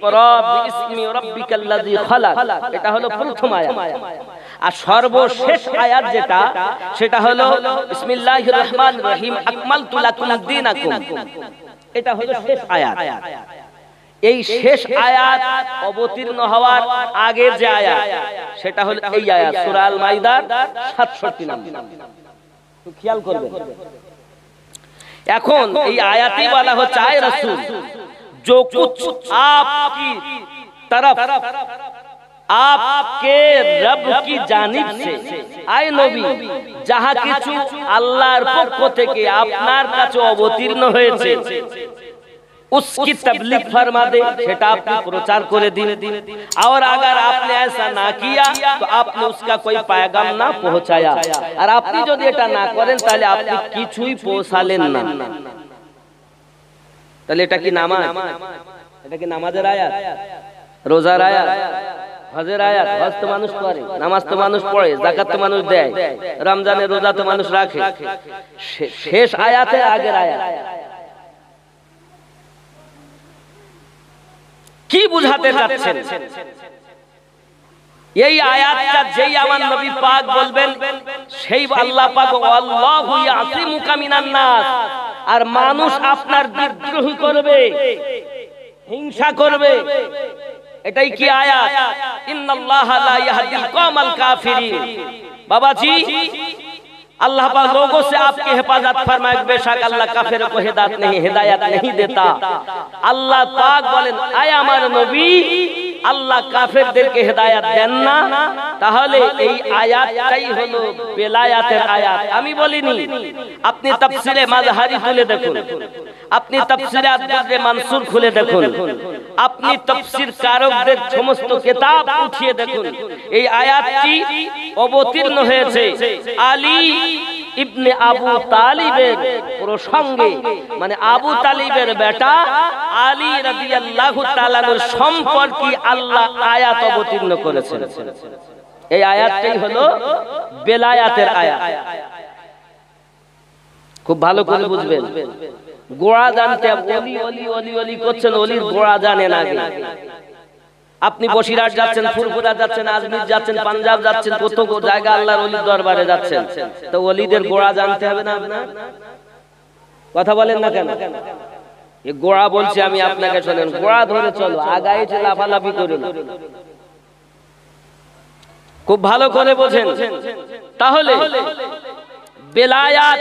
ইকরা বিইসমি রাব্বিকাল্লাযী খালাক, এটা হলো প্রথম আয়াত। আর সর্বশেষ আয়াত যেটা, সেটা হলো বিসমিল্লাহির রহমানির রহিম আকমালতু লাকুম দীনাকুম, এটা হলো শেষ আয়াত। এই শেষ আয়াত অবতীর্ণ হওয়ার আগের যে আয়াত, সেটা হলো এই আয়াত সূরা আল মাইদার 67 নম্বর। তো খেয়াল করবেন, এখন এই আয়াতেই বলা হচ্ছে আয় রাসূল जो कुछ आपकी तरफ आपके रब की जानिब से, आए नबी যাহা কিছু আল্লাহর পক্ষ থেকে আপনার কাছে অবতীর্ণ হয়েছে, उसकी तबलीग फरमा दे, সেটা আপনি প্রচার করে দিন। और अगर आपने ऐसा ना किया तो आपने उसका कोई पैगाम ना पहुंचाया, আর আপনি যদি এটা না করেন তাহলে আপনি কিছুই পৌঁছালেন না। তাহলে এটা কি নামাজ? এটা কি নামাজের আয়াত, রোজার আয়াত, হজের আয়াত? হজ তো মানুষ করে, নামাজ তো মানুষ পড়ে, যাকাত তো মানুষ দেয়, রমজানের রোজা তো মানুষ রাখে। শেষ আয়াতের আগের আয়াত কি বুঝাতে যাচ্ছেন? এই আয়াতটা যেই আমার নবী পাক বলবেন, সেই আল্লাহ পাক আল্লাহু ইয়াসিমুকা মিনান নাস, আর মানুষ আপনার বিদ্রোহ করবে, হিংসা করবে। এটাই কি আয়াত? ইন্নাল্লাহা লা ইয়াহদিল কওমাল কাফিরিন। বাবাজি, अल्लाह पाक लोगों से आपकी हिफाजत फरमाए, बेशक अल्लाह काफिर को हिदायत नहीं देता। अल्लाह पाक बोलेन, आय आमार नबी আল্লাহ কাফেরদেরকে হেদায়েত দেন না। তাহলে এই আয়াতটাই হলো বেলায়াতের আয়াত। আমি বলিনি, আপনি তাফসিরে মাজহারি খুলে দেখুন, আপনি তাফসিরে আদ-দুররে মানসুর খুলে দেখুন, আপনি তাফসির কারকদের সমস্ত কিতাব উঠিয়ে দেখুন। এই আয়াতটি অবতীর্ণ হয়েছে আলী ইবনে আবু তালিবের প্রসঙ্গে, মানে আবু তালিবের বেটা আলী রাদিয়াল্লাহু তাআলার সম্পর্কে আল্লাহ আয়াত অবতীর্ণ করেছেন। এই আয়াতটাই হলো বেলায়াতের আয়াত। খুব ভালো করে বুঝবেন, গোড়া জানতে হবে। ওলি ওলি ওলি ওলি করছেন, ওলির গোড়া জানেন আগে। আপনি বসিরহাট যাচ্ছেন, ফুরফুরা যাচ্ছেন, আজমির যাচ্ছেন, পাঞ্জাব যাচ্ছেন, কত জায়গা আল্লাহর ওলির দরবারে যাচ্ছেন, তো ওলিদের গোড়া জানতে হবে না আপনার? কথা বলেন না কেন? এই গোড়া বলছি আমি আপনাকে, শোনেন, গোড়া ধরে চলো, আগায় লাফালাফি করুন। খুব ভালো করে বোঝেন। তাহলে বেলায়াত,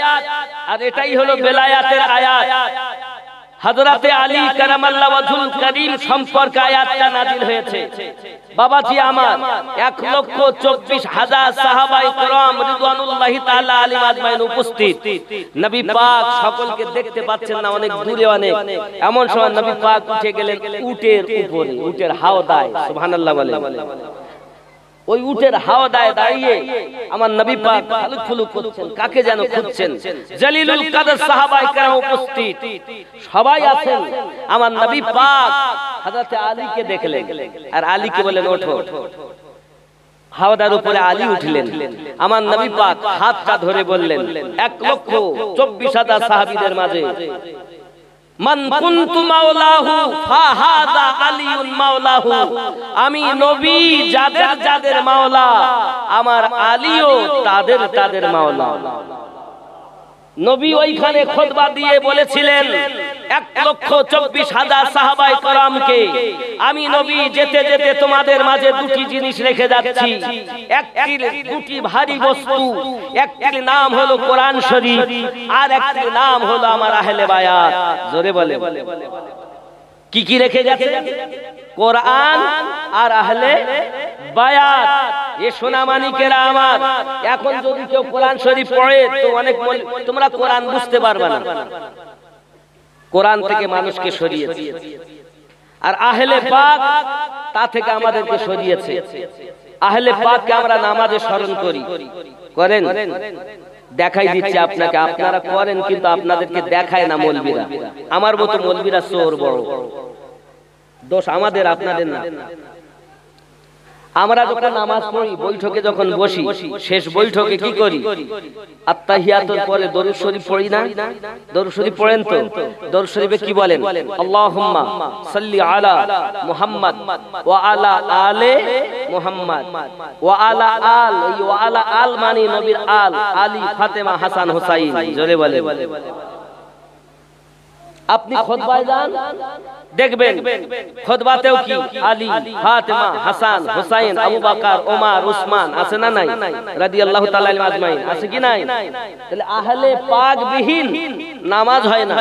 আর এটাই হলো বেলায়াতের আয়াত। হযরতে আলী কারামাল্লাহু ওয়াজহুল কারীম সম্পর্কে আয়াতটা নাযিল হয়েছে। বাবাজি আমার, 1,24,000 সাহাবায়ে কেরাম রিদওয়ানুল্লাহি তাআলা আলাইহিম আজমাইন উপস্থিত। নবী পাক সকলকে দেখতে পাচ্ছেন না, অনেক দূরে অনেক। এমন সময় নবী পাক উঠে গেলেন উটের উপরে, উটের হাওদায়। সুবহানাল্লাহ বলেন। ওই উটের হাওদায় দাঁড়িয়ে আমার নবী পাক ফালুক ফুলুক করছেন, কাকে যেন খুঁজছেন। জলিলুল কদর সাহাবায়ে কেরাম উপস্থিত, সবাই আছেন। আমার নবী পাক হযরত আলীকে দেখলেন, আর আলীকে বলেন ওঠো। হাওদার উপরে আলী উঠলেন। আমার নবী পাক হাতটা ধরে বললেন, 1,24,000 সাহাবীদের মাঝে মান কুনতু মাওলাহু ফাহাদা আলিউন মাওলাহু, আমি নবী যাদের যাদের মাওলা, আমার আলীও তাদের তাদের মাওলা। নবী ওইখানে খুতবা দিয়ে বলেছিলেন 1,24,000 সাহাবায়ে কেরামকে, আমি নবী যেতে যেতে তোমাদের মাঝে দুটি জিনিস রেখে যাচ্ছি। দুটি ভারী বস্তু, একটির নাম হলো কোরআন শরীফ, আর একটির নাম হলো আমার আহলে বায়াত। জোরে বলে, কি কি রেখে গেছে? কোরআন আর আহলে বায়াত। এ সোনামানিকেরা আমার, এখন যদি কেউ কোরআন শরীফ পড়ে তো অনেক, তোমরা কোরআন বুঝতে পারবে না। কোরআন থেকে মানুষকে সরিয়েছে, আর আহলে পাক তা থেকে আমাদেরকে সরিয়েছে। আহলে পাককে আমরা নামাজে স্মরণ করি, করেন? দেখাই দিচ্ছে আপনাকে, আপনারা করেন কিন্তু আপনাদেরকে দেখায় না মৌলবীরা। আমার মতো মৌলবীরা চোর বড়, দোষ আমাদের, আপনাদের না। আমরা যখন নামাজ পড়ি, বৈঠকে যখন বসি, শেষ বৈঠকে কি করি? আত্তাহিয়াতুর পরে দরুদ শরীফ পড়ি না? দরুদ শরীফ পড়েন তো? দরুদ শরীফে কি বলেন? আল্লাহুম্মা সাল্লি আলা মুহাম্মাদ ওয়া আলা আলে মুহাম্মাদ ওয়া আলা আল। এই ওয়া আলা আল মানে নবীর আল, আলী, ফাতেমা, হাসান, হুসাইন। জোরে বলে। আপনি খুতবায় যান, দেখবেন খুতবাতেও কি আলী, ফাতেমা, হাসান, হুসাইন, আবু বকর, ওমর, উসমান আছে না নাই? রাদিয়াল্লাহু তাআলা আনহুম আজমাইন আছে কি নাই? তাহলে আহলে পাক বিহীন নামাজ হয় না।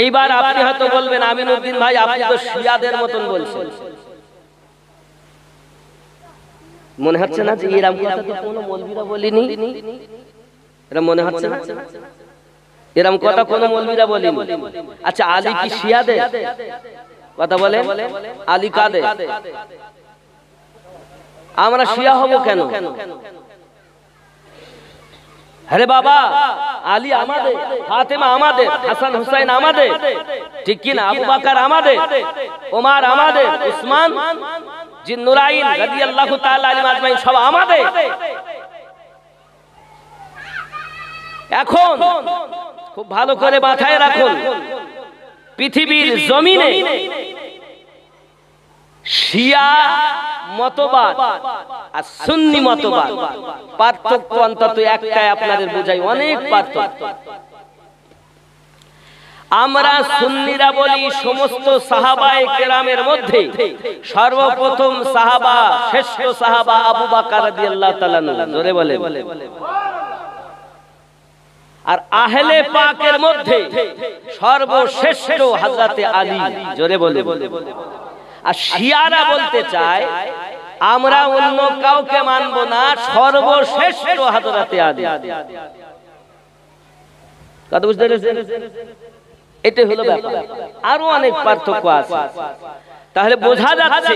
এইবার আপনি হয়তো বলবেন, আমিনউদ্দিন ভাই আপনি তো শিয়াদের মতন বলছেন। মনে হচ্ছে না যে এরকম কথা তো কোনো মৌলবীরা বলেনি? এটা মনে হচ্ছে না? এরকম কথা কোন মৌলবীরা বলেনি। আচ্ছা, আলী কি শিয়াদের? কথা বলে, আলী কাদের? আমরা শিয়া হব কেন? আরে বাবা, আলী আমাদের, ফাতেমা আমাদের, হাসান হুসাইন আমাদের, ঠিক কি না? আবু বকর আমাদের, ওমর আমাদের, উসমান জিন্নুরাইন রাদিয়াল্লাহু তাআলা আনহুম আজমাইন সব আমাদের। এখন খুব ভালো করে মাথায় রাখুন, পৃথিবীর জমিনে শিয়া মতবাদ আর সুন্নি মতবাদ পার্থক্য অন্তত একটাই আপনাদের বুঝাই, অনেক পার্থক্য। আমরা সুন্নিরা বলি সমস্ত সাহাবায়ে কেরামের মধ্যে সর্বপ্রথম সাহাবা, শ্রেষ্ঠ সাহাবা আবু বকর রাদিয়াল্লাহু তাআলা আনহু। জোরে বলে। আর আহলে পাকের মধ্যে সর্বশ্রেষ্ঠ হযরতে আলী। জোরে বলে। আর শিয়ারা বলতে চায় আমরা অন্য কাউকে মানব না, সর্বশ্রেষ্ঠ হযরতে আলী। কথা বুঝতে পেরেছেন? এটা হলো ব্যাপার। আরো অনেক পার্থক্য আছে। তাহলে বোঝা যাচ্ছে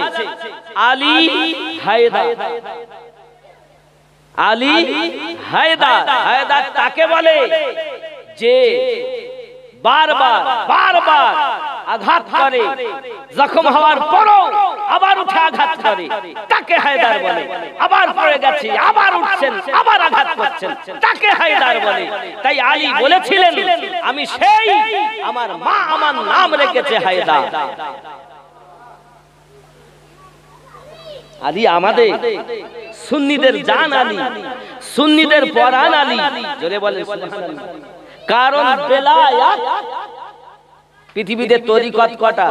আলী হায়দার। আলী হায়দার, হায়দার তাকে বলে যে বারবার বারবার আঘাত করে, জখম হওয়ার পরও আবার উঠে আঘাত করে, তাকে হায়দার বলে। আবার পড়ে গেছে, আবার উঠছেন, আবার আঘাত করছেন, তাকে হায়দার বলে। তাই আলী বলেছিলেন, আমি সেই, আমার মা আমার নাম রেখেছে হায়দার। আলী আমাদের, সুন্নিদের জান আলী, সুন্নিদের পরাণ আলী। জোরে বলেন সুবহানাল্লাহ। কারণ বেলায়াত পৃথিবীতে তরিকত কটা?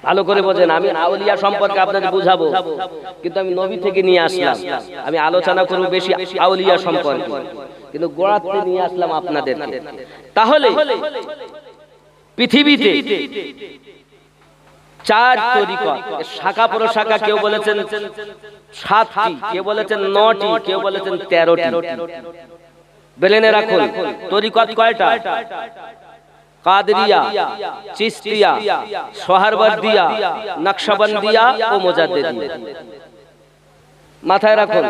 ভালো করে বোঝেন। আমি আউলিয়া সম্পর্কে আপনাদের বুঝাবো, কিন্তু আমি নবী থেকে নিয়ে আসলাম। আমি আলোচনা করব বেশি আউলিয়া সম্পর্কে, কিন্তু গোড়াতে নিয়ে আসলাম আপনাদেরকে। তাহলে পৃথিবীতে চার তরিকত, শাখা প্রশাখা, কেউ বলেছেন 7টি, কেউ বলেছেন 9টি, কেউ বলেছেন 13টি। বেলেনে রাখুন তরিকত কয়টা? কাদরিয়া, চিশতিয়া, সোহরাওয়ার্দিয়া, নকশবন্দিয়া ও মুজাদ্দিদিয়া। মাথায় রাখুন,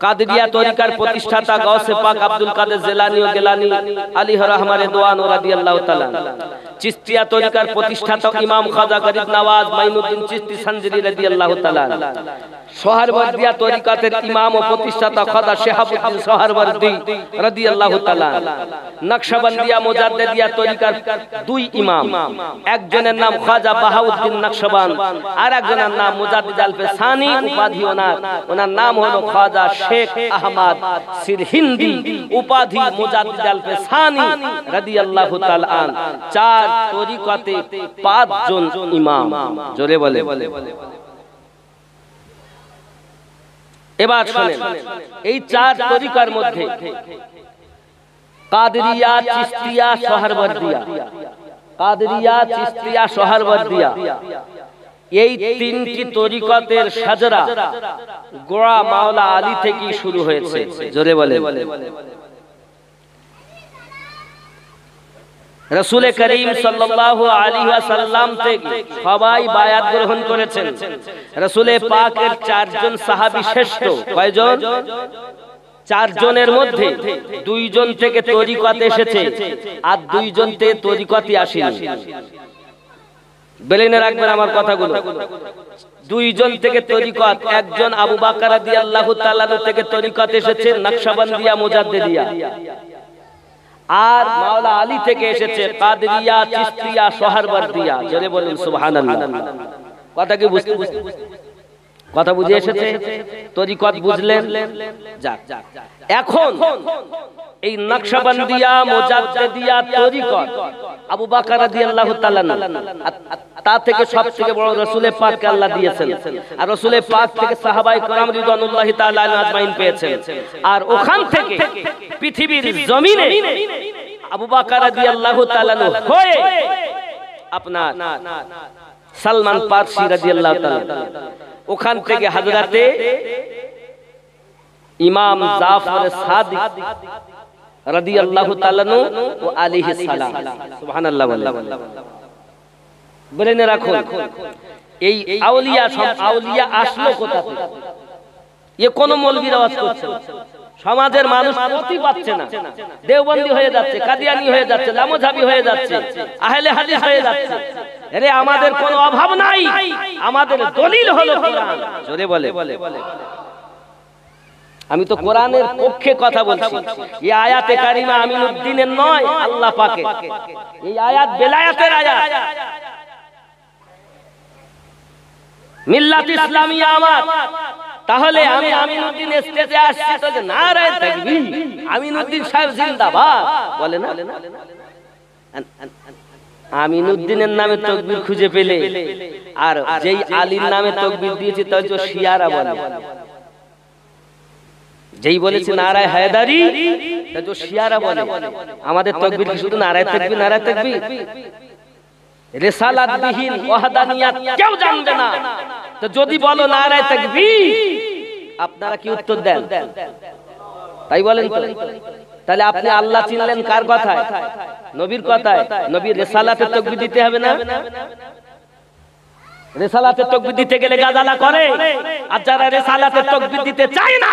কাদরিয়া তরিকার প্রতিষ্ঠাতা গাউসে পাক আব্দুল কাদের জিলানী ও গিলানী আলাইহি রাহমাত রিদওয়ান রাদিয়াল্লাহু তাআলা। চিশতিয়া তরিকার প্রতিষ্ঠাতা ইমাম খাজা গরিব নওয়াজ মাইনুদ্দিন চিশতি সঞ্জরি রাদিয়াল্লাহু তাআলা। সোহরাওয়ার্দিয়া তরিকাতের ইমাম ও প্রতিষ্ঠাতা খাজা শিহাবুদ্দিন সোহরাওয়ার্দী রাদিয়াল্লাহু তাআলা। নকশবন্দিয়া মুজাদ্দিদিয়া তরিকার 2 ইমাম, একজনের নাম খাজা বাহাউদ্দিন নকশবন্দ, আর একজনের নাম মুজাদ্দিদ আল-ফিসানি, উপাধি ওনার নাম হলো খাজা শেখ আহমদ সিরহিন্দি, উপাধি মুজাদ্দিদ আল-ফিসানি রাদিয়াল্লাহু তাআলা আন। 4 তরিকতে 5 জন ইমাম। জোরে বলে। এবার শুনেন, এই 4 তরিকার মধ্যে কাদরিয়া, চিশতিয়া, সোহরাওয়ার্দিয়া, কাদরিয়া, চিশতিয়া, সোহরাওয়ার্দিয়া, এই 3টি তরিকতের সাজরা গোড়া মাওলা আলী থেকে শুরু হয়েছে। জোরে বলে। রাসূল করিম সাল্লাল্লাহু আলাইহি ওয়াসাল্লাম থেকে সবাই বায়াত গ্রহণ করেছেন। রাসূল পাকের 4 জন সাহাবী শ্রেষ্ঠ। কয়জন? 4 জনের মধ্যে 2 জন থেকে তরিকত এসেছে, আর 2 জন থেকে তরিকতই আসেনি। বেলেনে রাখবেন আমার কথাগুলো। দুইজন থেকে তরিকত, একজন আবু বকর রাদিয়াল্লাহু তাআলা থেকে তরিকত এসেছে নকশবন্দিয়া মুজাদ্দিদিয়া, আর মাওলা আলী থেকে এসেছে কাদরিয়া চিশতিয়া সোহরবর্দিয়া। জোরে বলুন সুবহানাল্লাহ। কথা কি বুঝতে কথা বুঝে এসেছে? তরিকত বুঝলেন? যাক, এখন এই নকশবন্দিয়া মুজাদ্দিদিয়া তরিকত আবু বকর রাদিয়াল্লাহু তাআলা তা থেকে সবথেকে বড় রাসূলে পাককে আল্লাহ দিয়েছেন, আর রাসূলে পাক থেকে সাহাবায়ে কেরাম রিদওয়ানুল্লাহি তাআলা আলাইহিম আজমাইন পেয়েছেন। আর ওখান থেকে পৃথিবীর জমিনে আবু বকর রাদিয়াল্লাহু তাআলা হয়ে আপনার সালমান ফারসি রাদিয়াল্লাহু তাআলা, ওখান থেকে হযরতে ইমাম জাফর সাদিক রাদিয়াল্লাহু তাআলা ও আলাইহিস সালাম। সুবহানাল্লাহ বলেন। রাখুন, এই আউলিয়া সব আউলিয়া আসলো কোথা থেকে? এ কোন মৌলবীর আওয়াজ করছে? সমাজের মানুষ প্রতি পাচ্ছে না, দেওবন্দি হয়ে যাচ্ছে, কাদিয়ানি হয়ে যাচ্ছে, লামোঝাবি হয়ে যাচ্ছে, আহলে হাদিস হয়ে যাচ্ছে। আরে আমাদের কোনো অভাব নাই, আমাদের দলিল হলো কোরআন। জোরে বলে। আমি তো কোরআনের পক্ষে কথা বলছি। এই আয়াতে কারিমা আমিনউদ্দিনের নয়, আল্লাহ পাকের। এই আয়াত বেলায়েতের আয়াত। মিল্লাত ইসলামিয়া আমার। তাহলে আমি আমিনউদ্দিন স্টেজে আসছি তো নারায়ে তাকবীর, আমিনউদ্দিন সাহেব জিন্দাবাদ বলে না? আমিনউদ্দিনের নামে তাকবীর খুঁজে পেলে, আর যেই আলীর নামে তাকবীর দিয়েছে তাই তো শিয়ারা বলে। যেই বলেছে নারায়ে হায়দারি তাই তো শিয়ারা বলে। আমাদের তাকবীর কি শুধু নারায়ে তাকবীর, নারায়ে তাকবীর? রিসালাত বিহীন ওয়াহদানিয়াত কেউ জানবে না। তো যদি বলো নারায়ে তাকবীর, আপনারা কি উত্তর দেন? তাই বলেন তো। তাহলে আপনি আল্লাহ চিনলেন কার কথায়? নবীর কথায়। নবীর রিসালাতে তাকবীর দিতে হবে না? রিসালাতে তাকবীর দিতে গেলে গাজালা করে, আর যারা রিসালাতে তাকবীর দিতে চায় না,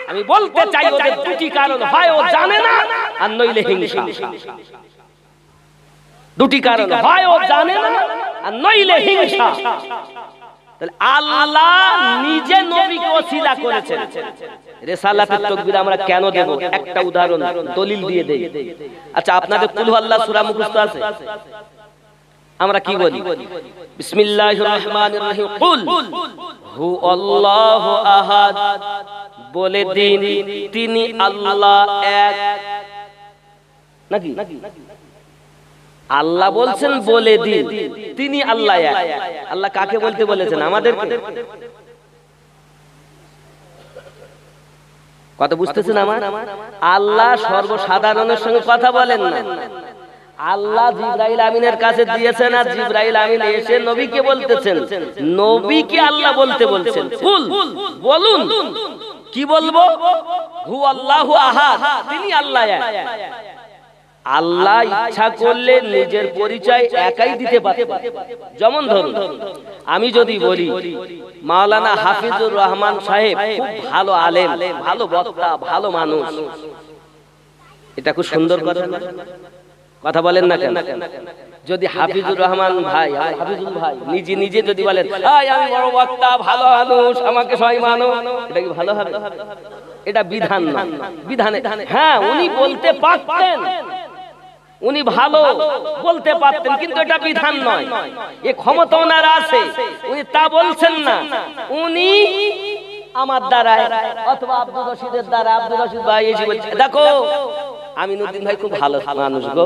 আমি বলতে চাই ওদের দুটি কারণ, হয় ও জানে না আর নইলে হিংসা। দুটি কারণ, হয় ও জানে না আর নইলে হিংসা। তাহলে আল্লাহ নিজে নবীকে ওসিলা করেছেন। রিসালাতের তাকবীর আমরা কেন দেব? একটা উদাহরণ দলিল দিয়ে দেই। আচ্ছা, আপনাদের কুল আল্লাহ সূরা মুখস্থ আছে? আমরা কি বলি? বিসমিল্লাহির রহমানির রহিম। কুল হু আল্লাহু আহাদ, বলে দিন তিনি আল্লাহ এক। নাকি আল্লাহ বলছেন বলে দিন তিনি আল্লাহ এক। আল্লাহ কাকে বলতে বলেছেন? আমাদেরকে। কথা বুঝতেছেন আমার? আল্লাহ সর্বসাধারণের সঙ্গে কথা বলেন না। আল্লাহ জিবরাইল আমিনের কাছে দিয়েছেন, আর জিবরাইল আমিন এসে নবীকে বলতেছেন, নবীকে আল্লাহ বলতে বলছেন। কুল বলুন, কি বলবো? হু আল্লাহু আহাদ, তিনি আল্লাহ এক। আল্লাহ ইচ্ছা করলে নিজের পরিচয় একাই দিতে পারেন। যেমন ধরুন, আমি যদি বলি মাওলানা হাফিজুর রহমান সাহেব খুব ভালো আলেম, ভালো বক্তা, ভালো মানুষ, এটা খুব সুন্দর কথা। কথা বলেন না কেন? যদি হাফিজুর রহমান ভাই, হাফিজুল ভাই নিজে নিজে যদি বলেন আমি বড় বক্তা, ভালো মানুষ, আমাকে সবাই মানো, এটা কি ভালো হবে? এটা বিধান না। বিধানে হ্যাঁ উনি বলতে পারতেন, উনি ভালো বলতে পারতেন, কিন্তু এটা বিধান নয়। এ ক্ষমতা ওনার আছে, উনি তা বলছেন না। উনি আমার দ্বারা অথবা আব্দুল রশিদের দ্বারা, আব্দুল রশিদ ভাই এসে বলছে, দেখো আমিনউদ্দিন ভাই খুব ভালো মানুষ গো,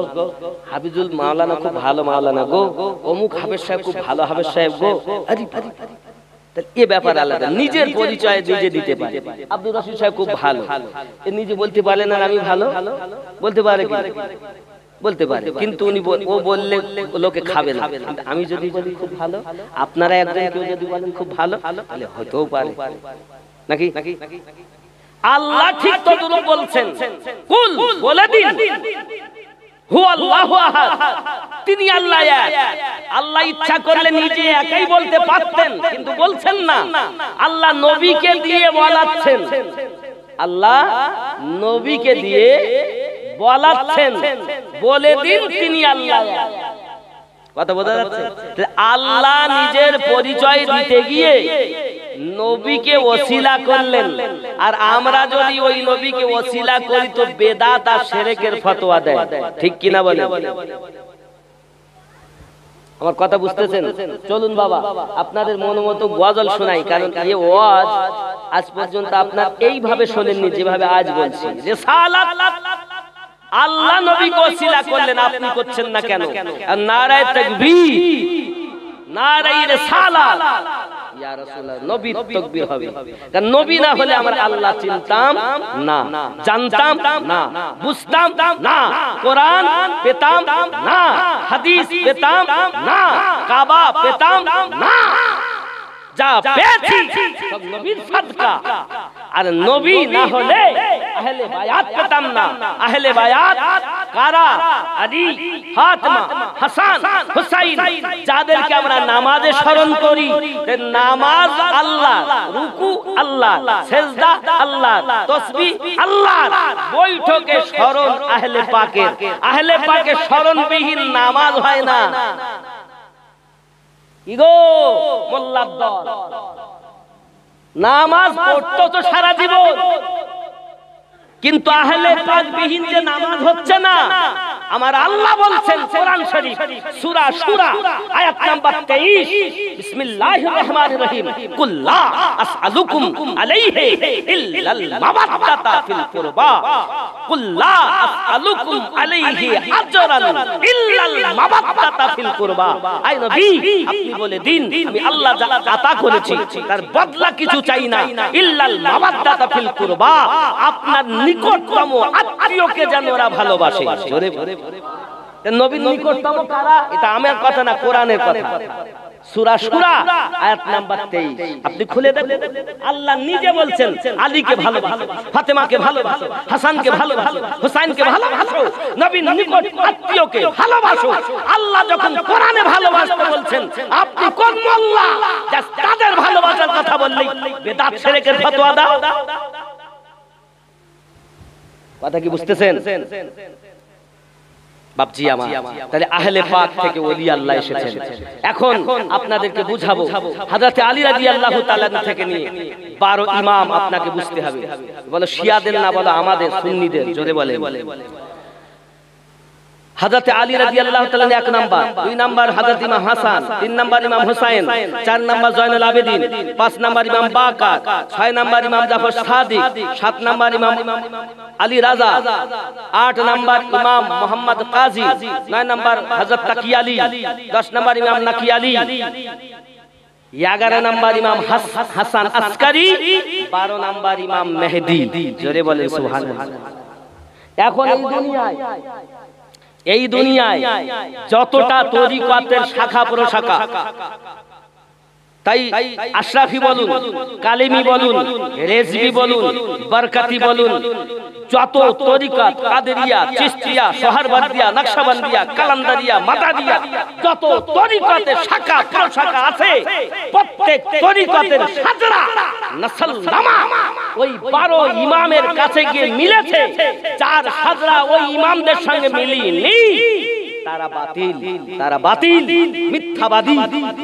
হাফিজুল মাওলানা খুব ভালো মাওলানা গো, অমুক হাফেজ সাহেব খুব ভালো হাফেজ সাহেব গো। এ ব্যাপার আলাদা, নিজের পরিচয় নিজে দিতে পারে। আব্দুল রশিদ সাহেব খুব ভালো, এ নিজে বলতে পারে না আমি ভালো? বলতে পারে কি? বলতে পারে, কিন্তু উনি ও বললে লোকে খাবে না। আমি যদি বলি খুব ভালো, আপনারা একজন কেউ যদি বলেন খুব ভালো, তাহলে হতেও পারে। নাকি আল্লাহ ঠিক তদ্রূপ বলছেন, কুল বলে দিন হু আল্লাহু আহাদ, তিনি আল্লাহ এক। আল্লাহ ইচ্ছা করলে নিজে একাই বলতে পারতেন, কিন্তু বলছেন না। আল্লাহ নবীকে দিয়ে বলাচ্ছেন, আল্লাহ নবীকে দিয়ে বলাচ্ছেন, বলে দিন তিনি আল্লাহ এক। কথা বোঝা যাচ্ছে? আল্লাহ নিজের পরিচয় দিতে গিয়ে নবীকে ওসিলা করলেন, আর আমরা যদি ওই নবীকে ওসিলা করি তো বেদাত আর শিরকের ফতোয়া দেয়। ঠিক কিনা বলেন? আমার কথা বুঝতেছেন? চলুন বাবা আপনাদের মন মতো গজল শোনাই, কারণ এই ওয়াজ আজ পর্যন্ত আপনার এইভাবে শোনেননি যেভাবে আজ বলছি। রিসালাত আল্লাহ নবীকে ওসিলা করলেন, আপনি করছেন না কেন? আর নারায়ে তাকবীর, নারায়ে রিসালাত, ইয়া রাসূলুল্লাহ, নবীর তাকবীর হবে। কারণ নবী না হলে আমরা আল্লাহ চিনতাম না, জানতাম না, বুঝতাম না, কোরআন পেতাম না, হাদিস পেতাম না, কাবা পেতাম না। যা পেয়েছি সব নবীর সাদকা। আর নবী না হলে আহলে বায়াত পেতাম না। আহলে বায়াত কারা? আলী, ফাতিমা, হাসান, হুসাইন, যাদেরকে আমরা নামাজে স্মরণ করি। নামাজ আল্লাহ, রুকু আল্লাহ, সিজদা আল্লাহ, তাসবিহ আল্লাহ, বৈঠকে স্মরণ আহলে পাকের। আহলে পাকের স্মরণবিহীন নামাজ হয় না। ইগো মোল্লার দল নামাজ পড়তো তো সারা জীবন, কিন্তু আহলে পাক বিহীন যে নামাজ হচ্ছে না। আমার আল্লাহ বলছেন কোরআন শরীফ সূরা সূরা আয়াত নাম্বার 23, বিসমিল্লাহির রহমানির রহিম, কুল লা আসআলুকুম আলাইহি ইল্লাল মাওয়াদ্দাতা ফিল কুরবা, কুল লা আসআলুকুম আলাইহি আজরান ইল্লাল মাওয়াদ্দাতা ফিল কুরবা। আয় নবী আপনি বলে দিন আমি আল্লাহ যা আতা করেছি তার বদলা কিছু চাই না, ইল্লাল মাওয়াদ্দাতা ফিল কুরবা, আপনার নিকটতম আত্মীয়কে যেন ওরা ভালোবাসে। জোরে নবীর নিকটতম কারা? এটা আমার কথা না, কোরআনের কথা। সূরা সূরা আয়াত নাম্বার 23 আপনি খুলে দেখেন। আল্লাহ নিজে বলছেন আলীকে ভালোবাসো, ফাতেমাকে ভালোবাসো, হাসানকে ভালোবাসো, হুসাইনকে ভালোবাসো, নবীর নিকট আত্মীয়কে ভালোবাসো। আল্লাহ যখন কোরআনে ভালোবাসতে বলছেন, আপনি কোন মোল্লা যা তাদের ভালোবাসার কথা বললেই বেদাত শিরকের ফতোয়া দাও? কথা কি বুঝতেছেন বাপজি আমার? তাহলে আহলে পাক থেকে ওলি আল্লাহ এসেছেন। এখন আপনাদেরকে বুঝাবো হযরত আলী রাদিয়াল্লাহু তাআলা থেকে নিয়ে 12 ইমাম আপনাকে বুঝতে হবে। বলো শিয়াদের না বলো আমাদের সুন্নিদের, জোরে বলে। হযরত আলী রাদিয়াল্লাহু তাআলা 1 নাম্বার, 2 নাম্বার হযরত ইমাম হাসান, 3 নাম্বার ইমাম হুসাইন, 4 নাম্বার জয়নুল আবেদিন, 5 নাম্বার ইমাম বাকার, 6 নাম্বার ইমাম জাফর সাদিক, 7 নাম্বার ইমাম আলী রাজা, 8 নাম্বার ইমাম মুহাম্মদ কাজী, 9 নাম্বার হযরত তাকি আলী, 10 নাম্বার ইমাম নাকি আলী, 11 নাম্বার ইমাম হাসান আসকারী, 12 নাম্বার ইমাম মেহেদী। জোরে বলেন সুবহানাল্লাহ। এখন এই দুনিয়ায় যতটা তরিকতের শাখা প্রশাখা, তাই আশরাফি বলুন, কালেমি বলুন, রেজভি বলুন, বরকতি বলুন, যত তরিকত, কাদেরিয়া, চিশতিয়া, সোহরবর্দিয়া, নকশবন্দিয়া, কালান্দারিয়া, মাদারিয়া, যত তরিকতের শাখা প্রশাখা আছে, প্রত্যেক তরিকতের সাজরা নসলনামা ওই 12 ইমামের কাছে গিয়ে মিলেছে। যার সাজরা ওই ইমামদের সঙ্গে মিলেনি তারা বাতিল, তারা বাতিল, মিথ্যাবাদী।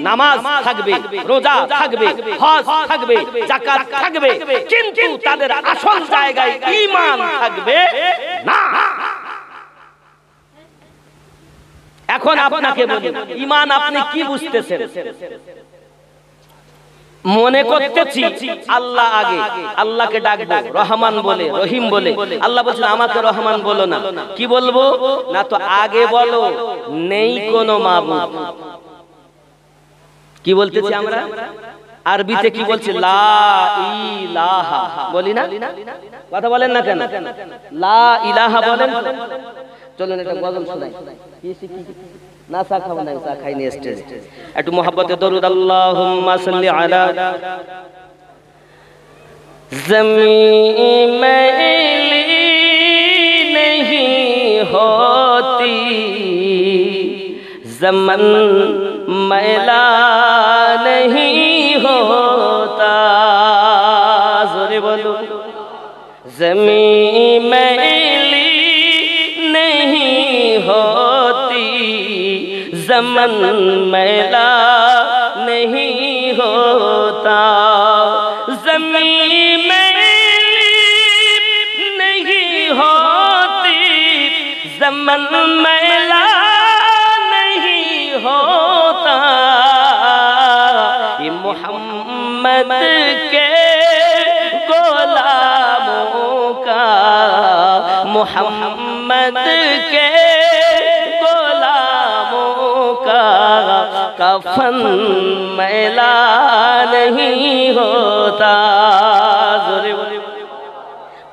নামাজ থাকবে, রোজা থাকবে, হজ থাকবে, যাকাত থাকবে, কিন্তু তাদের আসল জায়গায় ঈমান থাকবে না। এখন আপনাকে বলি ঈমান আপনি কি বুঝতেছেন? মনে করতেছি আল্লাহ আগে, আল্লাহকে ডাকবো রহমান বলে, রহিম বলে। আল্লাহ বলছেন আমাকে রহমান বলো না, কি বলবো? না তো আগে বলো নেই কোনো মাবুদ। কি বলতেছি আমরা? আরবিতে কি বলছি? লা ইলাহা বলি না? কথা বলেন না কেন? লা ইলাহা বলেন। চলুন একটা গজল শোনাই। না চা খাবো না, চা খাইনি স্টেজ। একটু মোহাব্বতে দরুদ। আল্লাহুম্মা সাল্লি আলা ज़मीं मैली नहीं होती, ज़मन मैला नहीं होता। जोरे बोलो। ज़मीं मैली नहीं होती, زمن میلا نہیں ہوتا زمین میلی نہیں ہوتی زمن میلا نہیں ہوتا یہ محمد کے غلاموں کا محمد کے غلاموں کا کفن میلا نہیں ہوتا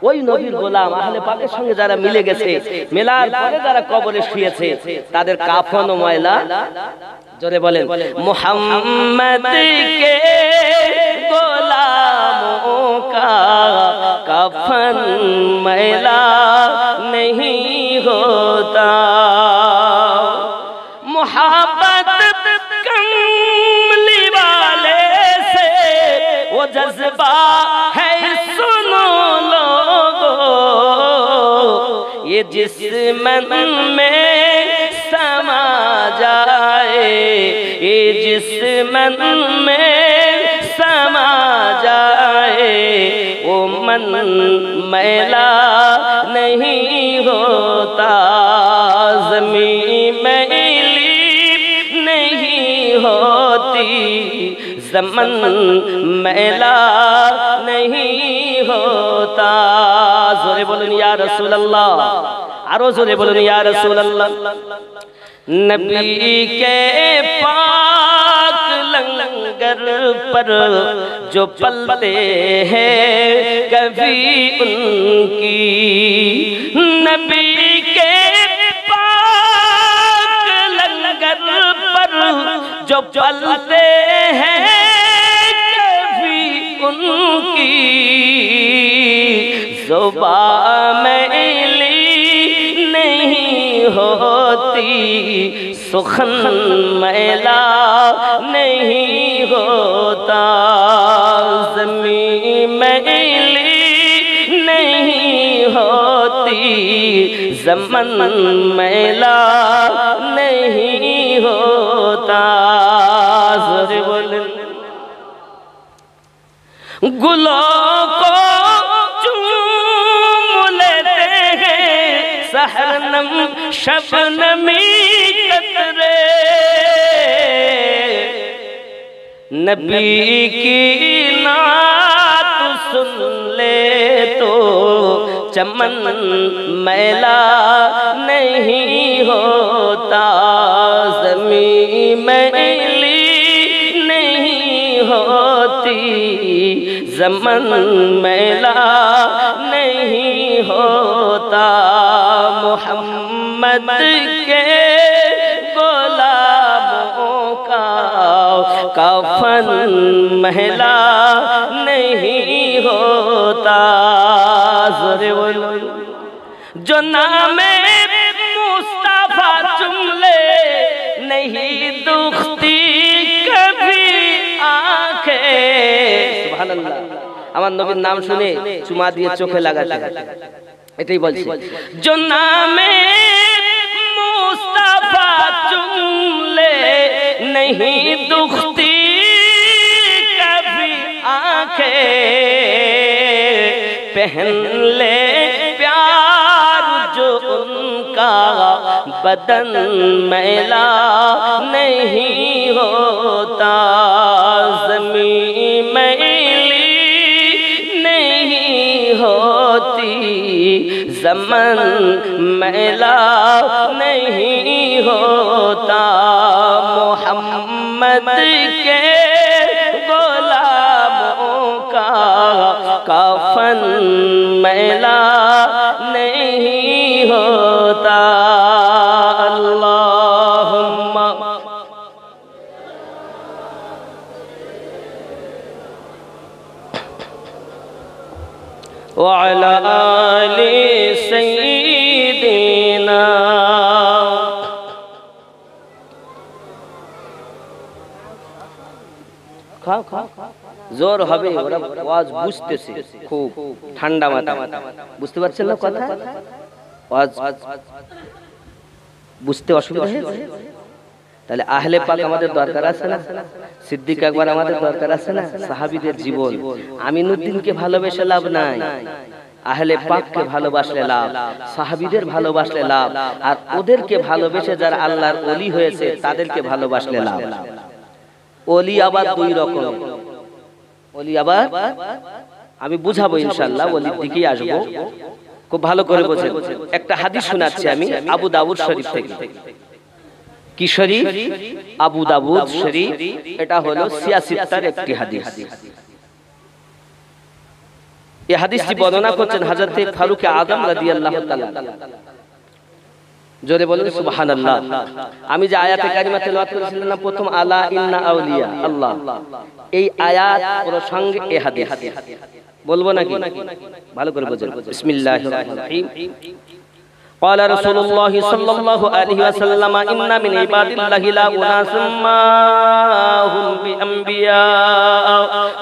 ওই নবীর গোলাম আহলে পাকের সঙ্গে যারা মিলে গেছে মেলার পরে যারা কবরে শুয়েছে তাদের কাফন ও ময়লা জোরে বলেন মুহাম্মদ কে গোলামों का कफन मैला नहीं होता मोहब्बत कमली वाले से वो जज्बा है सुनो ये जिस मन में समा जाए ये जिस मन में समा जाए वो मन मैला नहीं होता ज़मीन मैली नहीं होती ज़मन मैला नहीं होता जोरे बोलून या रसूल अल्लाह आरो जोरे बोलून या रसूल अल्लाह नबी के पाक लंगर पर जो पलते हैं कभी उनकी नबी के पाक लंगर पर जो पलते हैं कभी उनकी ज़ुबान मैली नहीं होती सुखन मैला नहीं होता ज़मीन मैली नहीं होती ज़मन मैला नहीं होता गुलों को सहरनम शबनमी कतरे नबी की नात सुन ले तो चमन मैला नहीं होता ज़मीन मैली नहीं होती ज़मन मैला नहीं होता मोहम्मद के गुलामों का कफन मैला नहीं होता जो नामे मुस्तफा चुमले नहीं दुखती कभी आंखें सुबहानाल्लाह আমার নবীর নাম শুনে চুমা দিয়ে চোখে লাগাচ্ছে এটাই বলছি जो नामे मुस्तफा चुमले नहीं दुखती कभी आंखें पहन ले प्यार जो उनका बदन मैला नहीं होता ज़मीन मैली नहीं होती ज़मन मैला नहीं होता मोहम्मद के गुलामों का कफन मैला नहीं होता अल्लाहुम्मा वअला आलि सय्यिदिना খাও খাও জোর হবে ওরা আওয়াজ বুঝতেছে খুব ঠান্ডা মাথা বুঝতে পারছেন না কথা আওয়াজ বুঝতে অসুবিধা হয়েছে তাহলে আহলে পাক আমাদের দরকার আছে না? সিদ্দিক আকবর আমাদের দরকার আছে না? সাহাবীদের জীবন। আমিনুদ্দিনকে ভালোবেসে লাভ নাই, আহলে পাককে ভালোবাসলে লাভ, সাহাবীদের ভালোবাসলে লাভ, আর ওদেরকে ভালোবেসে যারা আল্লাহর ওলি হয়েছে তাদেরকে ভালোবাসলে লাভ। ওলি আবার দুই রকম। ওলি আবার আমি বুঝাবো ইনশাআল্লাহ, ওলির দিকেই আসবো, খুব ভালো করে বোঝেন। একটা হাদিস শোনাচ্ছি আমি আবু দাউদ শরীফ থেকে। কি শরীফ? আবু দাউদ শরীফ। এটা হলো সিয়াসিত্তার একটি হাদিস। এই হাদিসটি বর্ণনা করছেন হযরত ফারুক আযম রাদিয়াল্লাহু তাআলা। জোরে বলুন সুবহানাল্লাহ। আমি যে আয়াতে কারিমা তেলাওয়াত করেছিলাম না প্রথম, আলা ইন্না আউলিয়া আল্লাহ, এই আয়াত প্রসঙ্গে এই হাদিস বলবো নাকি? ভালো করে বুঝুন। বিসমিল্লাহির রহমানির রহিম। قال رسول الله صلى الله عليه وسلم إن من عباد الله لا أناس ما هم بأنبياء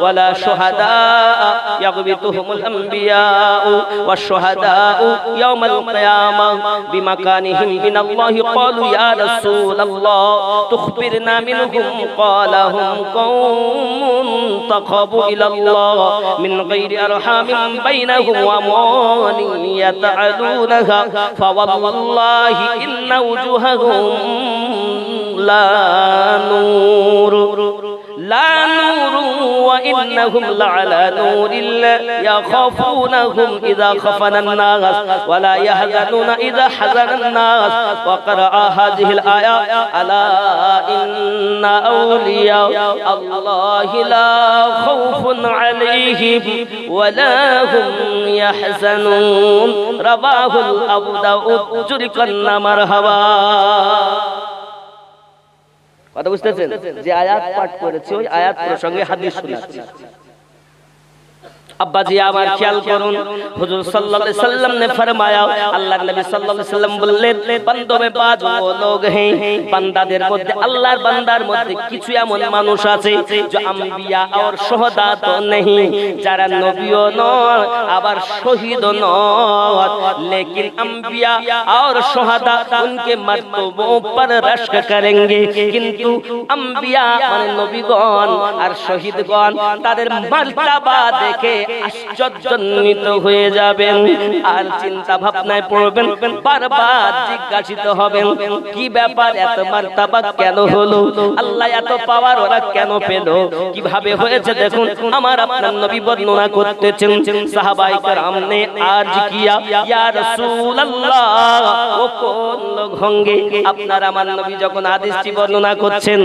ولا شهداء يغبطهم الأنبياء والشهداء يوم القيامة بمكانهم من الله. قالوا يا رسول الله تخبرنا منهم. قال هم قوم تقربوا إلى الله من غير أرحام بينهم وأموال يتعدونها فوالله إن وجوههم لا نور وإنهم لعلى نور يخافونهم إذا خفن الناس ولا يحزنون إذا حزن الناس. وقرأ هذه الآية ألا إن أولياء الله لا خوف عليهم ولا هم يحزنون. رواه أبو داود. جركنا مرحبا. কথা বুঝতেছেন? যে আয়াত পাঠ করেছে ওই আয়াত প্রসঙ্গে হাদিস শোনাচ্ছি। আব্বাজি আমার খেয়াল করুন, হুজুর সাল্লাল্লাহু আলাইহি সাল্লাম ने फरमाया, আল্লাহর নবী সাল্লাল্লাহু আলাইহি সাল্লাম বললেন, বান্দো মে বাজ ও লোগ हैं, বান্দাদের মধ্যে আল্লাহর বান্দার মধ্যে কিছু এমন মানুষ আছে जो अंबिया और शुहदा तो नहीं, যারা নবীও নয় আবার শহীদও নয়, लेकिन अंबिया और शुहदा उनके मर्तबों पर रश्क करेंगे। কিন্তু अंबिया মানে নবীগণ আর শহীদগণ তাদের মর্তবা দেখে আশ্চর্যান্বিত হয়ে যাবেন আর চিন্তা ভাবনায় পড়বেন, বারবার জিজ্ঞাসিত হবেন কি ব্যাপার, এত মারতাবা কেন হলো, আল্লাহ এত পাওয়ার ওরা কেন পেল, কিভাবে হয়েছে। দেখুন আমার আপনার নবী বর্ণনা করতেছেন, সাহাবায়ে কেরাম ने আরজ কিয়া, ইয়া রাসূলুল্লাহ ও কোন লোক হোঙ্গে। আপনার আমার নবী যখন হাদিসটি বর্ণনা করছেন,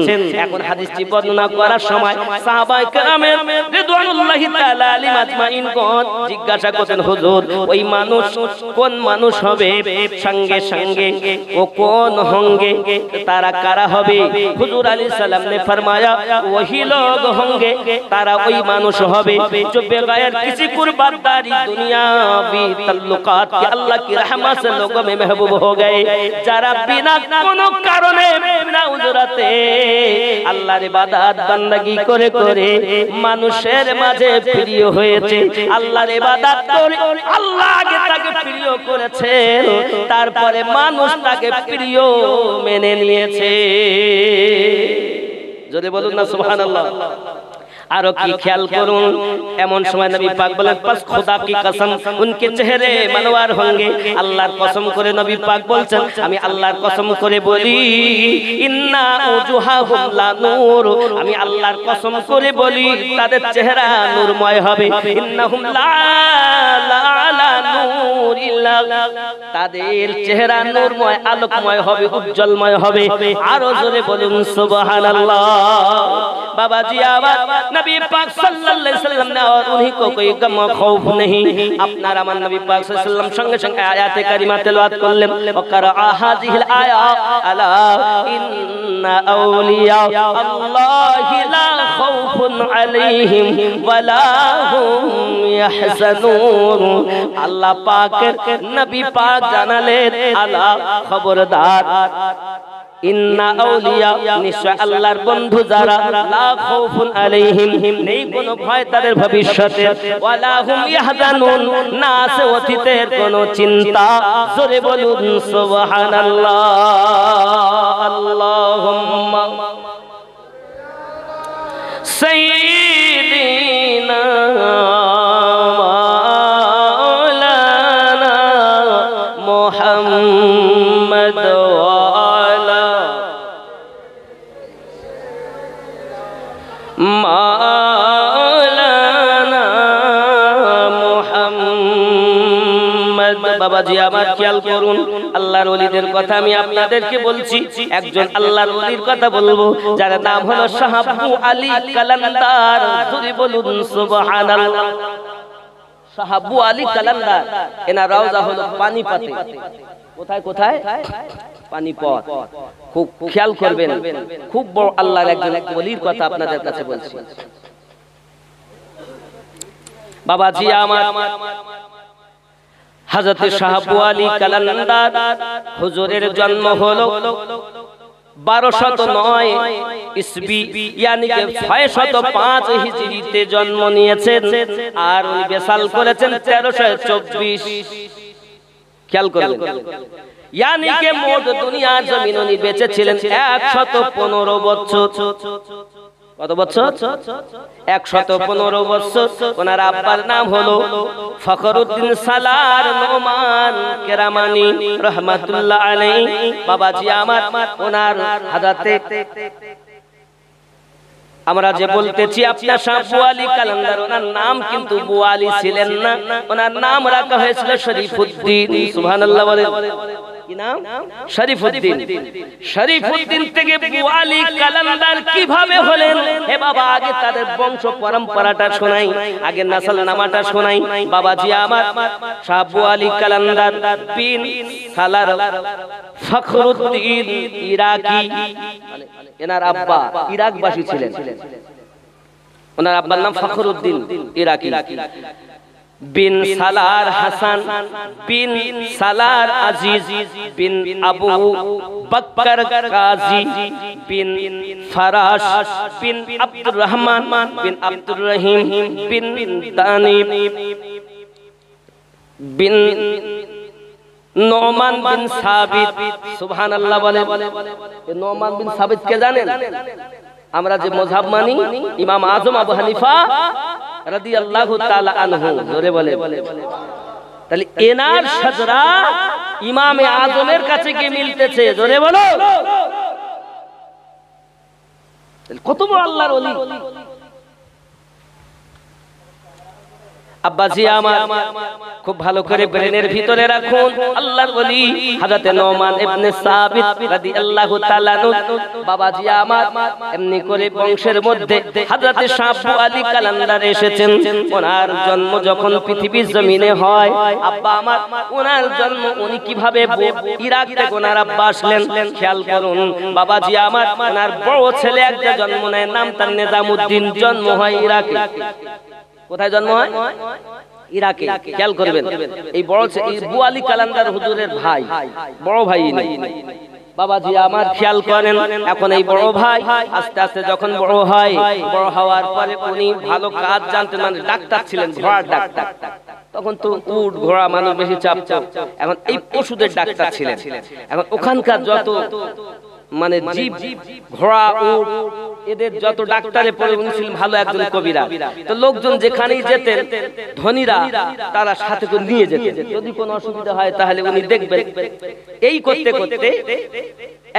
এখন হাদিসটি বর্ণনা করার সময় সাহাবায়ে কেরামের রিদওয়ানুল্লাহি তাআলা আলাইহিম আজমাইন জিজ্ঞাসা করতেন, হুজুর ওই মানুষ কোন মানুষ হবে, সঙ্গে সঙ্গে ও কোন होंगे, তারা কারা হবে। হুজুর আলাইহিস সালাম ने फरमाया वही लोग होंगे, তারা ওই মানুষ হবে जो बगैर किसी कुर्बानी दुनियावी ताल्लुकात के अल्लाह की रहमत से लोगों में महबूब हो गए, যারা বিনা কোনো কারণে বিনা উজরাতে আল্লাহর ইবাদত বান্দাগি করে করে মানুষের মাঝে প্রিয় হয়েছে, আল্লাহর ইবাদত করে আল্লাহ আগে তাকে প্রিয় করেছেন, তারপরে মানুষ তাকে প্রিয় মেনে নিয়েছে। যদি বলুন না সুবহানাল্লাহ। আরো কি খেয়াল করুন, এমন সময় নবী পাক বলেন, পাস খোদা কি কসম উনকে চেহারে মনোয়ার होंगे। আল্লাহর কসম করে নবী পাক বলছেন, আমি আল্লাহর কসম করে বলি, ইন্না উজুহাহুম লা নূর, আমি আল্লাহর কসম করে বলি তাদের চেহারা নূরময় হবে। ইন্নাহুম লা নূরিল্লা, তাদের চেহারা নূরময় আলোকময় হবে, উজ্জ্বলময় হবে। আরো জোরে বলুন সুবহানাল্লাহ। बाबाजी आवाज नबी पाक सल्लल्लाहु अलैहि वसल्लम ने और उन्हीं को कोई गम खौफ नहीं। अपना रामान नबी पाक सल्लल्लाहु अलैहि वसल्लम संगे संगे आयात करीमा तिलावत करलेन, वकरा हाजिहिल आया अला इन्ना औलिया अल्लाहि ला खौफुन अलैहिम वला हुम यहज़नून। अल्लाह पाक नबी पाक জানালেন, আলা খবরদার ইন্না আউলিয়া নিশ্চয় আল্লাহর বন্ধু যারা লা খাউফুন আলাইহিম নেই কোনো ভয় তাদের ভবিষ্যতে ওয়ালা হুম ইয়াহজানুন না আছে অতীতের কোনো চিন্তা জোরে বলুন সুবহানাল্লাহ আল্লাহুম্মা সাইয়্যিদিনা মাওলানা মুহাম্মদ মাওলানা মুহাম্মদ। বাবাজি আমার খেয়াল করুন, আল্লাহর ওলিদের কথা আমি আপনাদেরকে বলছি। একজন আল্লাহর ওলির কথা বলবো যার নাম হলো শাহ আব্দু আলী কালান্দার। জোরে বলুন সুবহানাল্লাহ। শাহ আব্দু আলী কালান্দার, এনার রওজা হলো পানিপথে। কোথায় কোথায়? পানিপথ। খুব খেয়াল করবেন, খুব বড় আল্লাহর একজন ওলির কথা আপনাদের কাছে বলছি। বাবাজি আমার হযরত শাহ আব্দু আলী কালান্দার হুজুরের জন্ম হলো 1209 ইসবি यानी कि 605 হিজরিতে জন্ম নিয়েছেন আর উনি বেসাল করেছেন 1324। খেয়াল করবেন, यानी कि মোট দুনিয়ার জমিন উনি বেঁচে ছিলেন 115 বছর। কত বছর? 115 বছর। ওনার আব্বার নাম হলো ফখরুদ্দিন সালার নোমান কেরামানি রহমাতুল্লাহ আলাইহি। বাবাজি আমার ওনার হাজাতে আমরা যে বলতেছি আপনার শাহ আব্দু আলী কালান্দার, ওনার নাম কিন্তু বুয়ালি ছিলেন না, ওনার নাম রাখা হয়েছিল শরীফুদ্দিন। সুবহানাল্লাহ বলেন। কি নাম? শরীফুদ্দিন। শরীফুদ্দিন থেকে বুয়ালি কালান্দার কিভাবে হলেন? হে বাবা, আগে তাদের বংশ পরম্পরাটা শোনাই, আগে নাসল নামাটা শোনাই। বাবাজি আমার শাহ আব্দু আলী কালান্দার বিন সালার ফখরুদ্দিন ইরাকি, এনার আব্বা ইরাকবাসী ছিলেন। ওনার আব্বার নাম ফখরুদ্দিন ইরাকি। বিন সালার হাসান বিন সালার আজিজ বিন আবু বকর কাজী বিন ফরাশ বিন আব্দুর রহমান বিন আব্দুর রহিম বিন তানিব বিন নোমান বিন সাবিত। সুবহানাল্লাহ বলে। নোমান বিন সাবিত কে জানেন? আমরা যে মাযহাব মানি, ইমাম আযম আবু হানিফা রাদিয়াল্লাহু তাআলা আনহু। জোরে বলে। তাহলে এনার সাজরা ইমামে আযমের কাছে গিয়ে মিলতেছে। জোরে বলো। কত বড় আল্লাহর ওলি। আব্বাজি আমার খুব ভালো করে ব্রেনের ভিতরে রাখুন, আল্লাহর ওলি হযরত নোমান ইবনে সাবিত রাদিয়াল্লাহু তাআলা আনহু। বাবাজি আমার এমনি করে বংশের মধ্যে হযরত শাহ আব্দু আলী কালান্দার এসেছেন। ওনার জন্ম যখন পৃথিবীর জমিনে হয়, আব্বা আমার ওনার জন্ম উনি কিভাবে ইরাক থেকে ওনার আব্বা আসলেন খেয়াল করুন। বাবাজি আমার ওনার বড় ছেলে একটা জন্ম নেয়, নাম তার নিজামউদ্দিন। জন্ম হয় ইরাকে। কোথায় জন্ম হয়? ইরাকে। খেয়াল করবেন, এই বড় আব্দু আলী কালান্দার হুজুরের ভাই, বড় ভাই নেই। বাবাজি আমার খেয়াল করেন, এখন এই বড় ভাই আস্তে আস্তে যখন বড় হয়, বড় হওয়ার পরে উনি ভালো কাজ জানতেন, মানে ডাক্তার ছিলেন, ঘোড়ার ডাক্তার। তখন তো উট ঘোড়া মানুষ বেশি চাপতো, এখন এই পশুদের ডাক্তার ছিলেন। এখন ওখানকার যত মানে জীব, ঘোড়া, উট, এদের যত ডাক্তারে পড়ে উনি ছিলেন ভালো একজন কবিরা। তো লোকজন যেখানেই যেতেন, ধনীরা তারা সাথে করে নিয়ে যেতেন, যদি কোনো অসুবিধা হয় তাহলে উনি দেখবেন। এই করতে করতে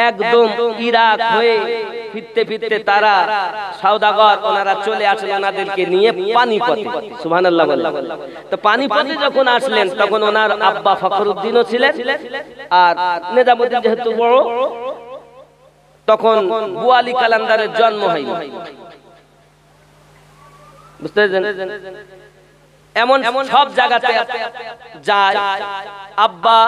একদম ইরাক হয়ে ফিরতে ফিরতে তারা সওদাগর ওনারা চলে আসেন ওনাদেরকে নিয়ে পানিপথে। সুবহানাল্লাহ বলেন। তো পানিপথে যখন আসলেন তখন ওনার আব্বা ফখরুদ্দিনও ছিলেন, আর নিজামউদ্দিন যেহেতু বড়, তখন আব্দু আলী কালান্দারের জন্ম হয়নি। বুঝতে পেরেছেন? এমন সব জায়গাতে যায় আব্বা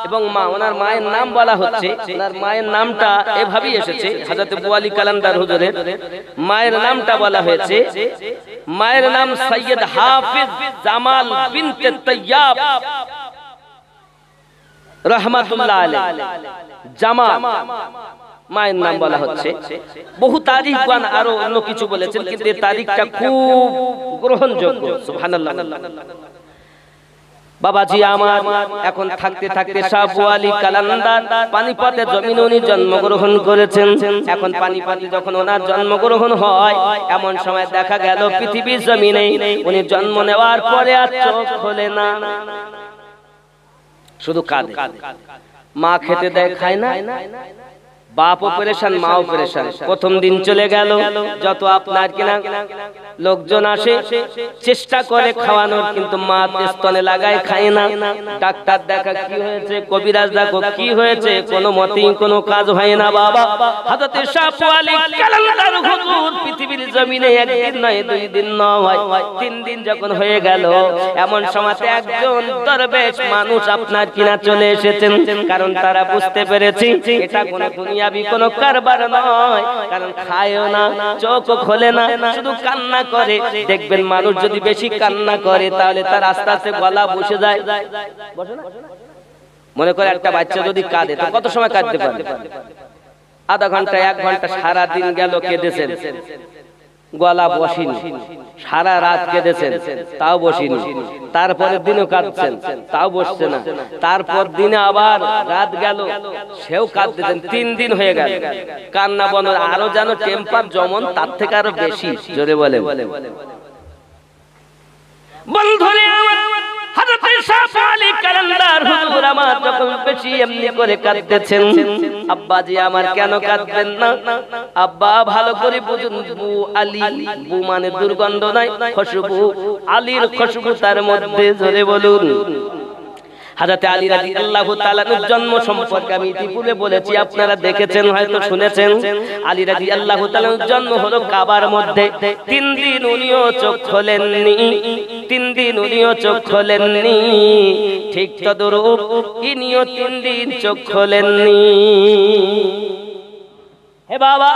এবং মা, ওনার মায়ের নাম বলা হচ্ছে, ওনার মায়ের নামটা এভাবেই এসেছে। হযরত আব্দু আলী কালান্দার হুজুরের মায়ের নামটা বলা হয়েছে, মায়ের নাম সৈয়দ হাফিজ জামাল বিনতে তৈয়াব রহমাতুল্লাহ আলাইহি। জামাল মায়ের নাম বলা হচ্ছে। বহু তারিখবান আরো অন্য কিছু বলেছেন, কিন্তু এই তারিখটা খুব গ্রহণযোগ্য। সুবহানাল্লাহ। বাবাজি আমার এখন থাকতে থাকতে শাহ ওয়ালি কালান্দার পানিপথে জমিনে উনি জন্মগ্রহণ করেছেন। এখন পানিপথে যখন ওনার জন্মগ্রহণ হয়, এমন সময় দেখা গেল পৃথিবীর জমিনে উনি জন্ম নেওয়ার পরে আর চোখ খোলে না, শুধু কাঁদে। মা খেতে দেয়, খায় না, বাপ অপারেশন, মা অপারেশন। প্রথম দিন চলে গেল, যত আপনার কিনা লোকজন আসে চেষ্টা করে খাওয়ানোর, কিন্তু মা স্তনে লাগায়, খায় না। ডাক্তার দেখা, কি হয়েছে? কবিরাজ দেখো, কি হয়েছে? কোনো মতেই কোনো কাজ হয় না। বাবা হযরতে শাহ ওয়ালি কালান্দার হুজুর পৃথিবীর জমিনে একদিন নয়, দুই দিন নয়, 3 দিন যখন হয়ে গেল, এমন সময়তে একজন দরবেশ মানুষ আপনার কিনা চলে এসেছেন। কারণ তারা বুঝতে পেরেছে এটা কোনো দুনিয়াবি কোনো কারবার নয়, কারণ খায়ও না, চোখও খোলে না, শুধু কান্না করে। দেখবেন মানুষ যদি বেশি কান্না করে তাহলে তার আস্তে আস্তে গলা বসে যায়। মনে করে একটা বাচ্চা যদি কাঁদে তো কত সময় কাঁদতে পারে? আধা ঘন্টা, 1 ঘন্টা, সারা দিন গেল কেঁদেছেন, গলা বসেনি। সারা রাত কেঁদেছেন, তাও বসেনি। তারপরের দিনও কাঁদছেন, তাও বসছে না। তারপর দিনে আবার রাত গেল, সেও কাঁদতেছেন। 3 দিন হয়ে গেল, কান্না বন্ধ। আরো যেন টেম্পার যেমন তার থেকে আরো বেশি। জোরে বলে বন্ধুরে হযরতে শাহ ওয়ালি কালান্দার হুজুর আমার যখন বেশি এমনি করে কাঁদতেছেন, আব্বাজি আমার কেন কাঁদবেন না? আব্বা ভালো করে বুঝুন, বু আলী, বু মানে দুর্গন্ধ নয়, খুশবু, আলীর খুশবু তার মধ্যে। জোরে বলুন। হযরত আলী রাদিয়াল্লাহু তাআলা এর জন্ম সম্পর্কে আমি ইতিপূর্বে বলেছি, আপনারা দেখেছেন, হয়তো শুনেছেন। আলী রাদিয়াল্লাহু তাআলা এর জন্ম হলো কাবার মধ্যে। 3 দিন উনিও চোখ খোলেননি, 3 দিন উনিও চোখ খোলেননি। ঠিক তদরূপ ইনিও 3 দিন চোখ খোলেননি। হে বাবা,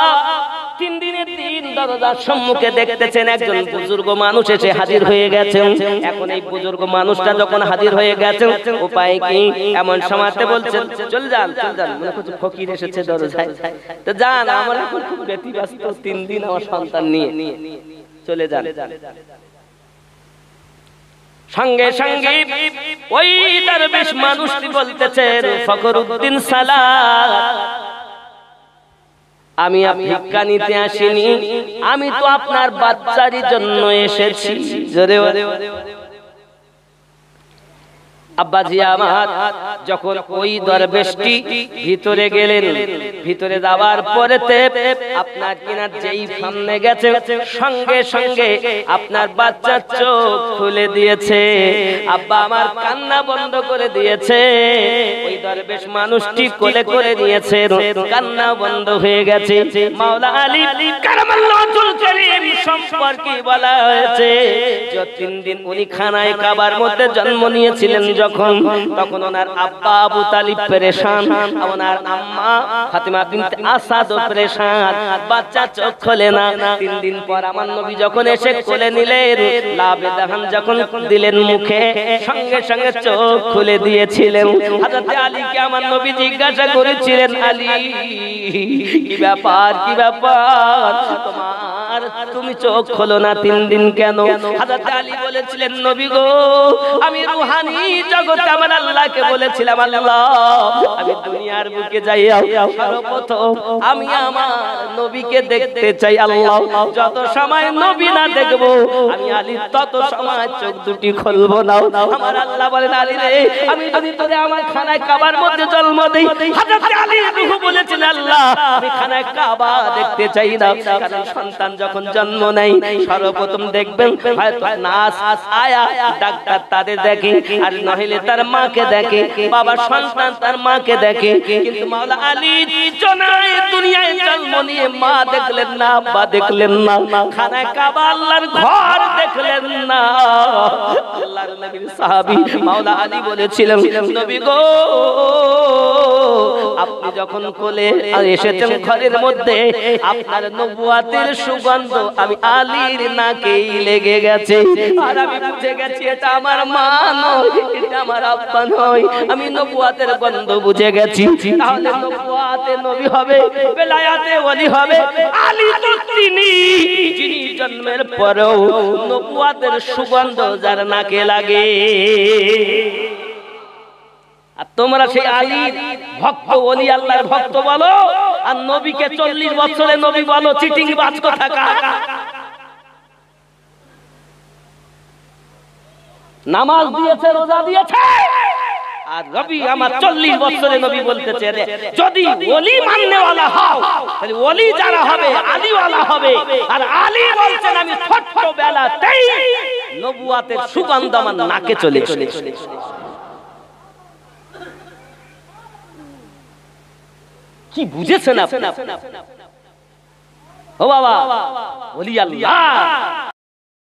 3 দিনের দিন দরজার সম্মুখে দেখতেছেন একজন বুজুর্গ মানুষ এসে হাজির হয়ে গেছেন। এখন এই বুজুর্গ মানুষটা যখন হাজির হয়ে গেছেন, উপায় কি? এমন সময়তে বলছেন, চল যান, চল যান। মনে করছে ফকির এসেছে দরজায়, তো যান, আমার এখন খুব ব্যতিব্যস্ত, 3 দিন আমার সন্তান নিয়ে, চলে যান। সঙ্গে সঙ্গে ওই দরবেশ মানুষটি বলতেছেন, ফখরুদ্দিন সালাত, আমি ভিক্ষা নিতে আসিনি, আমি তো আপনার বাচ্চারই জন্য এসেছি। জোরে আব্বাজি আমার যখন ওই দরবেশটি ভিতরে গেলেন, ভিতরে যাওয়ার পরেতে আপনার কিনা যেই সামনে গেছে, সঙ্গে সঙ্গে আপনার বাচ্চার চোখ খুলে দিয়েছে। আব্বা আমার কান্না বন্ধ করে দিয়েছে। ওই দরবেশ মানুষটি কোলে করে নিয়েছে, কান্না বন্ধ হয়ে গেছে। মাওলা আলী কারামাল্লাহুল কারীম সম্পর্কে বলা হয়েছে যে 3 দিন উনি খানায় কাবার মধ্যে জন্ম নিয়েছিলেন যখন, তখন ওনার আব্বা আবু তালিব পেরেশান, ওনার আম্মা ফাতিমা বিনতে আসাদ পেরেশান, বাচ্চা চোখ খোলে না। 3 দিন পর আমার নবী যখন এসে কোলে নিলেন, লাভে দাহান যখন দিলেন মুখে, সঙ্গে সঙ্গে চোখ খুলে দিয়েছিলেন। হযরতে আলীকে আমার নবী জিজ্ঞাসা করেছিলেন, আলী কি ব্যাপার, কি ব্যাপার তোমার, তুমি চোখ খোলো না 3 দিন কেন? হযরতে আলী বলেছিলেন, নবী গো, আমি রূহানি জগতে আমার আল্লাহকে বলেছিলাম, আল্লাহ আমি দুনিয়ার বুকে যাইয়া সর্বপ্রথম আমি আমার নবীকে দেখতে চাই। আল্লাহ যত সময় নবী না দেখবো আমি আলী তত সময় চোখ দুটি খুলবো না। আমার আল্লাহ বলেন, আলী রে, আমি যদি তোরে আমার খানায় কাবার মধ্যে জন্ম দেই, হযরত আলী রূহ বলেছেন, আল্লাহ আমি খানায় কাবা দেখতে চাই না। কারণ সন্তান যখন জন্ম নেয় সর্বপ্রথম দেখবেন হয়তো নাস আয়া ডাক্তার তাদের দেখে, আর নহিলে তার মাকে দেখে, বাবা সন্তান তার মাকে দেখে। কিন্তু মাওলা আলী জনায় দুনিয়ায় জন্ম নিয়ে মা দেখলেন না, আব্বা দেখলেন না, খানায় কাবা আল্লাহর ঘর দেখলেন না। আল্লাহর নবীর সাহাবী মাওলা আলী বলেছিলেন, নবী গো, আপনি যখন কোলে এসেছেন ঘরের মধ্যে, আপনার নবুয়াতের সুগন্ধ আমি আলীর নাকেই লেগে গেছে। আর আমি বুঝে গেছি এটা আমার মা নয়, এটা আমার আব্বা নয়, আমি নবুয়াতের গন্ধ বুঝে গেছি। তাহলে নবুয়াত নবুয়াতে নবী হবে, বেলায়াতে ওলি হবে। আলী তো তিনি যিনি জন্মের পরেও নবুয়াতের সুগন্ধ যার নাকে লাগে। আর তোমরা সেই আলীর ভক্ত, ওলি আল্লাহর ভক্ত বলো, আর নবীকে 40 বছরে নবী বলো, চিটিং বাজ কোথাকার। নামাজ দিয়েছে, রোজা দিয়েছে, আর রবি আমার 40 বছরে নবী বলতেছে। যদি ওলি মাননেওয়ালা হও তাহলে ওলি যারা হবে আলীওয়ালা হবে। আর আলী বলছেন আমি ছোট্টবেলাতেই নবুয়াতের সুগন্ধ আমার নাকে চলে এসেছে। কি বুঝেছেন আপনি? ও বাবা, ওলি আল্লাহ